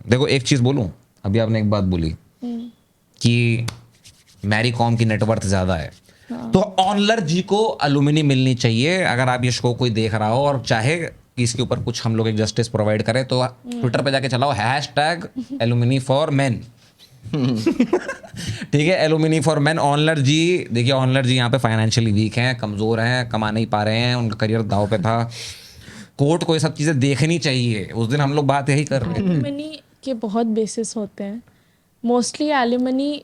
देखो एक चीज बोलूं, अभी आपने एक बात बोली कि मैरी कॉम की नेटवर्थ ज्यादा है, तो ऑनलर जी को एलुमिनी मिलनी चाहिए। अगर आप ये शो कोई देख रहा हो और चाहे कि इसके ऊपर कुछ हम लोग एक जस्टिस प्रोवाइड करें, तो ट्विटर पे जाके चलाओ हैशटैग एलुमिनी फॉर मैन। ठीक है, एलुमिनी फॉर मैन। ऑनलर जी, देखिए ऑनलर जी यहाँ पे फाइनेंशियली वीक हैं, कमजोर हैं, कमा नहीं पा रहे हैं, उनका करियर दाव पे था। कोर्ट को ये सब चीजें देखनी चाहिए। उस दिन हम लोग बात यही कर रहे थे। एलिमनी के बहुत बेसिस होते हैं। मोस्टली एलिमनी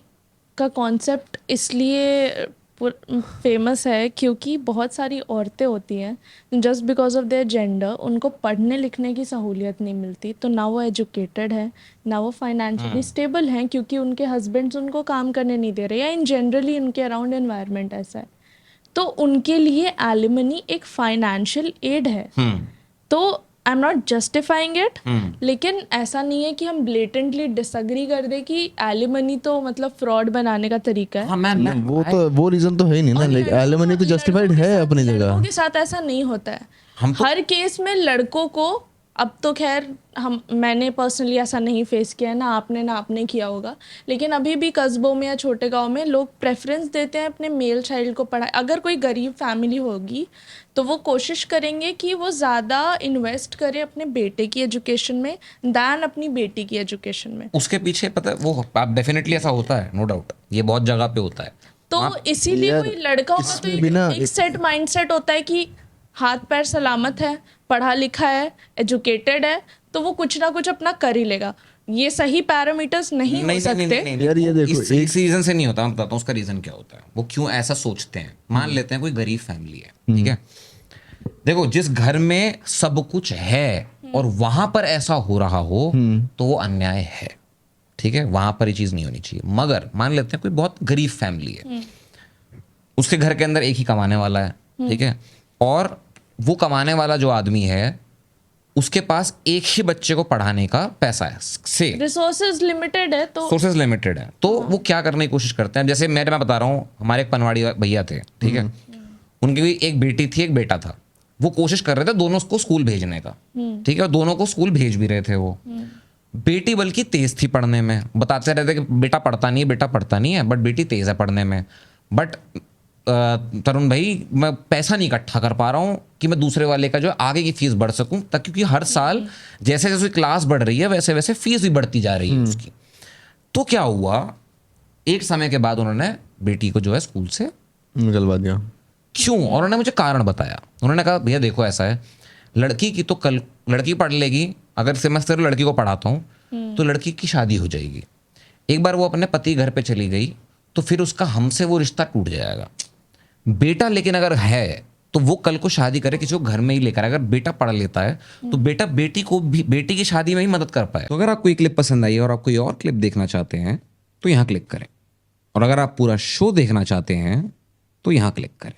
का कॉन्सेप्ट इसलिए फेमस है क्योंकि बहुत सारी औरतें होती हैं just because of their gender, उनको पढ़ने लिखने की सहूलियत नहीं मिलती, तो ना वो एजुकेटेड है ना वो फाइनेंशियली स्टेबल हैं क्योंकि उनके हस्बैंड्स उनको काम करने नहीं दे रहे, या इन जनरली उनके अराउंड एनवायरनमेंट ऐसा है। तो उनके लिए एलिमनी एक फाइनेंशियल एड है। तो I am not justifying it, लेकिन ऐसा नहीं है कि हम ब्लेटेंटली डिसएग्री कर दे कि एलिमनी तो मतलब फ्रॉड बनाने का तरीका है। हाँ, मैं वो रीजन तो है ही नहीं ना, लाइक एलिमनी तो जस्टिफाइड है अपनी जगह। लड़कों के साथ ऐसा नहीं होता है। हर केस में लड़कों को, अब तो खैर मैंने पर्सनली ऐसा नहीं फेस किया है, ना आपने किया होगा, लेकिन अभी भी कस्बों में या छोटे गांव में लोग प्रेफरेंस देते हैं अपने मेल चाइल्ड को पढ़ाए। अगर कोई गरीब फैमिली होगी तो वो कोशिश करेंगे कि वो ज़्यादा इन्वेस्ट करे अपने बेटे की एजुकेशन में दैन अपनी बेटी की एजुकेशन में। उसके पीछे पता है वो आप डेफिनेटली ऐसा होता है, नो डाउट, ये बहुत जगह पे होता है। तो इसीलिए कोई लड़का होगा तो एक सेट माइंडसेट होता है कि हाथ पैर सलामत है, पढ़ा लिखा है, एजुकेटेड है, तो वो कुछ ना कुछ अपना कर ही लेगा। ये सही पैरामीटर्स नहीं हो सकते। यार ये देखो, इस रीजन से नहीं होता। मैं बताता हूँ उसका रीजन क्या होता है, वो क्यों ऐसा सोचते हैं। मान लेते हैं कोई गरीब फैमिली है, ठीक है, देखो जिस घर में सब कुछ है और वहां पर ऐसा हो रहा हो तो वो अन्याय है, ठीक है, वहां पर ये चीज नहीं होनी चाहिए। मगर मान लेते हैं कोई बहुत गरीब फैमिली है, उसके घर के अंदर एक ही कमाने वाला है, ठीक है, और वो कमाने वाला जो आदमी है उसके पास एक ही बच्चे को पढ़ाने का पैसा है, से रिसोर्सेज लिमिटेड है, तो सोर्सेज लिमिटेड है, तो वो क्या करने की कोशिश करते हैं। जैसे मैं बता रहा हूँ, हमारे एक पनवाड़ी भैया थे, ठीक है, उनकी भी एक बेटी थी एक बेटा था। वो कोशिश कर रहे थे दोनों को स्कूल भेजने का, ठीक है, और दोनों को स्कूल भेज भी रहे थे। वो बेटी बल्कि तेज थी पढ़ने में, बताते रहते कि बेटा पढ़ता नहीं है, बेटा पढ़ता नहीं है, बट बेटी तेज है पढ़ने में। बट तरुण भाई, मैं पैसा नहीं इकट्ठा कर पा रहा हूँ कि मैं दूसरे वाले का जो आगे की फीस बढ़ सकूं, तक क्योंकि हर साल जैसे जैसे क्लास बढ़ रही है वैसे वैसे फीस भी बढ़ती जा रही है उसकी। तो क्या हुआ, एक समय के बाद उन्होंने बेटी को जो है स्कूल से निकलवा दिया। क्यों? और उन्होंने मुझे कारण बताया। उन्होंने कहा भैया देखो ऐसा है, लड़की की तो कल लड़की पढ़ लेगी, अगर से मैं सिर्फ लड़की को पढ़ाता हूँ तो लड़की की शादी हो जाएगी। एक बार वो अपने पति घर पे चली गई तो फिर उसका हमसे वो रिश्ता टूट जाएगा। बेटा लेकिन अगर है तो वो कल को शादी करे किसी को घर में ही लेकर। अगर बेटा पढ़ लेता है तो बेटा बेटी को भी बेटी की शादी में ही मदद कर पाए। तो अगर आपको ये क्लिप पसंद आई और आप कोई और क्लिप देखना चाहते हैं तो यहाँ क्लिक करें, और अगर आप पूरा शो देखना चाहते हैं तो यहाँ क्लिक करें।